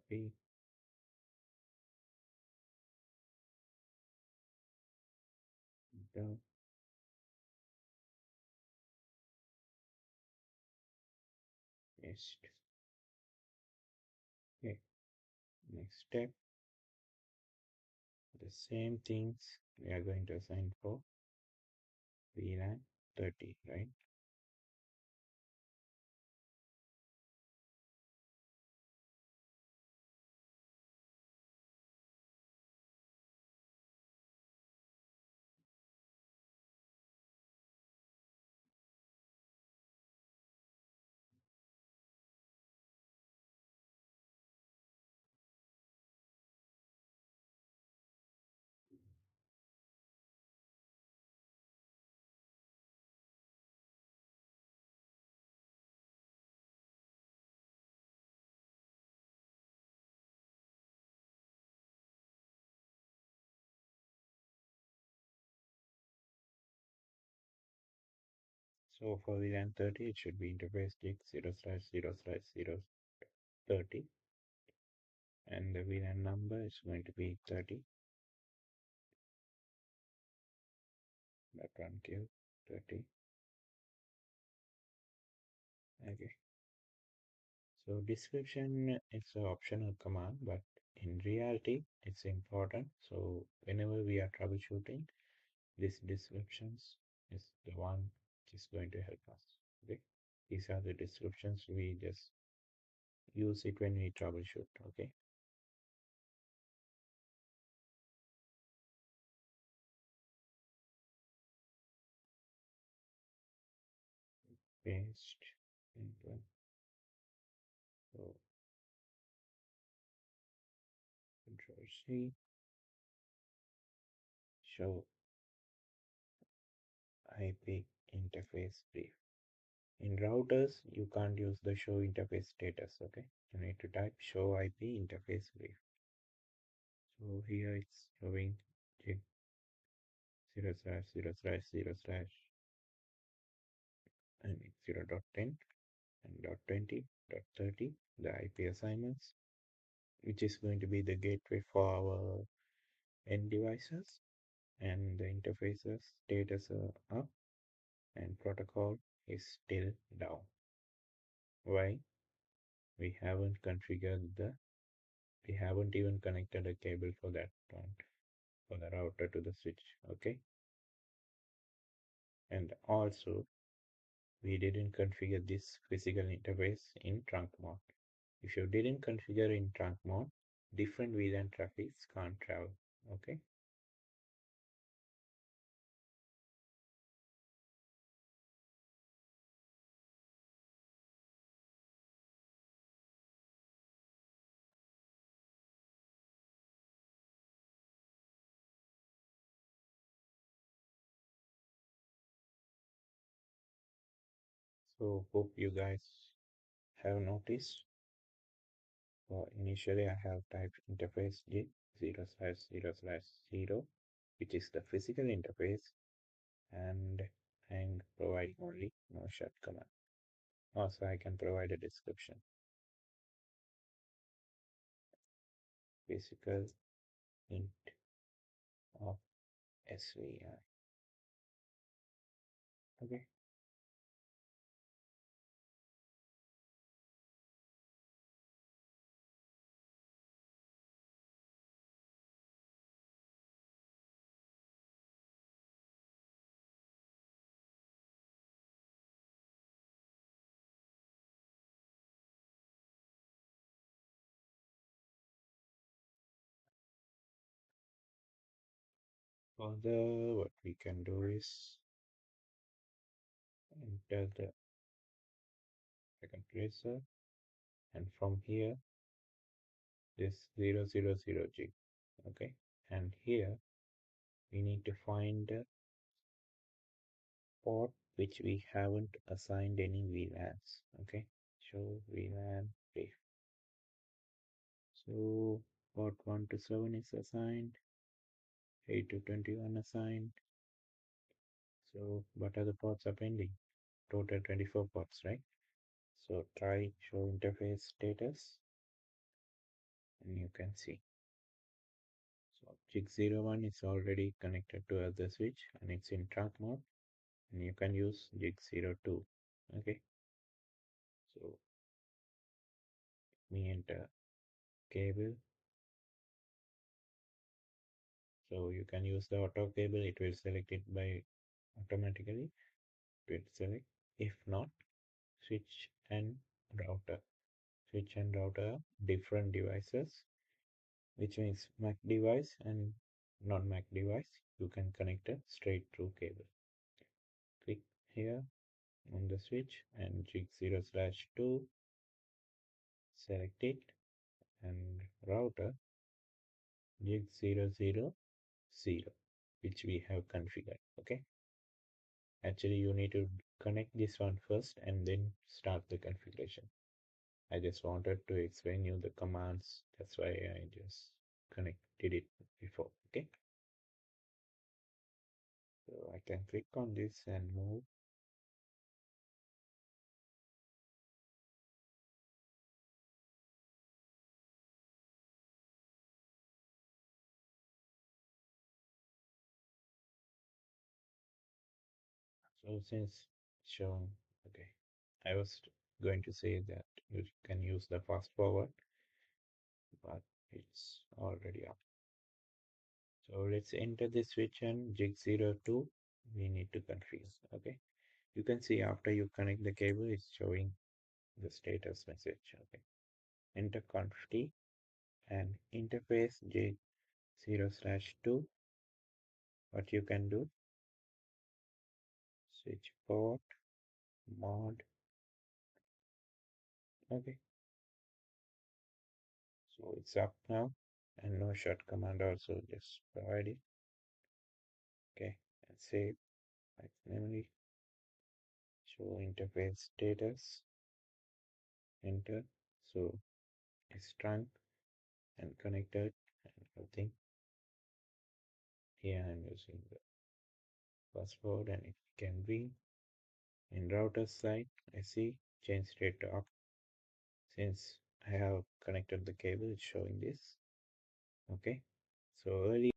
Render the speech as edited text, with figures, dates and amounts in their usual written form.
copy, enter, paste. Okay, next step, the same things we are going to assign for vlan 30, right? So for vlan 30, it should be interface dict 0/0/0/030, and the vlan number is going to be 30. That one give 30. Okay. So description is an optional command, but in reality, it's important. So whenever we are troubleshooting, this descriptions is the one which is going to help us. Okay. These are the descriptions we just use it when we troubleshoot. Okay. Paste. Enter. So Control C. Show IP interface brief. In routers, you can't use the show interface status. Okay. You need to type show IP interface brief. So here it's showing 0/0/0/ I mean 0.10 and .20.30, the IP assignments, which is going to be the gateway for our end devices, and the interfaces status are up and protocol is still down. Why? We haven't configured we haven't even connected a cable for that one, for the router to the switch. Okay. And also we didn't configure this physical interface in trunk mode. If you didn't configure in trunk mode, different VLAN traffics can't travel. Okay. So hope you guys have noticed. So initially I have typed interface git 0/0/0, which is the physical interface, and I'm providing only no shut command. Also I can provide a description. Physical int of SVI. Okay. Further, what we can do is enter the second tracer, and from here this 0/0/0 okay, and here we need to find the port which we haven't assigned any VLANs. Okay, show VLAN brief. So port 1 to 7 is assigned, 8 to 21 assigned. So what other ports are pending? Total 24 ports, right? So try show interface status. and you can see. So jig 01 is already connected to other switch and it's in trunk mode, and you can use jig 02. Okay, so me enter cable. So you can use the auto cable, it will select it by automatically. It will select. If not, switch and router. Switch and router are different devices, which means Mac device and non-Mac device. You can connect a straight through cable. Click here on the switch and jig 0/2, select it, and router jig 0/0, which we have configured. Okay, actually you need to connect this one first and then start the configuration. I just wanted to explain you the commands, that's why I just connected it before. Okay, so I can click on this and move. So since shown, okay, I was going to say that you can use the fast forward, but it's already up. So let's enter the switch and jig 02. We need to configure. Okay, you can see after you connect the cable, it's showing the status message. Okay, enter conf and interface jig 0/2. What you can do, switch port mod. Okay, so it's up now, and no shut command also, just provide it. Okay, and save like memory, show interface status, enter. So it's trunk and connected and everything. Here I'm using the password, and it can be in router side. I see change state to up. Since I have connected the cable, it's showing this. Okay, so earlier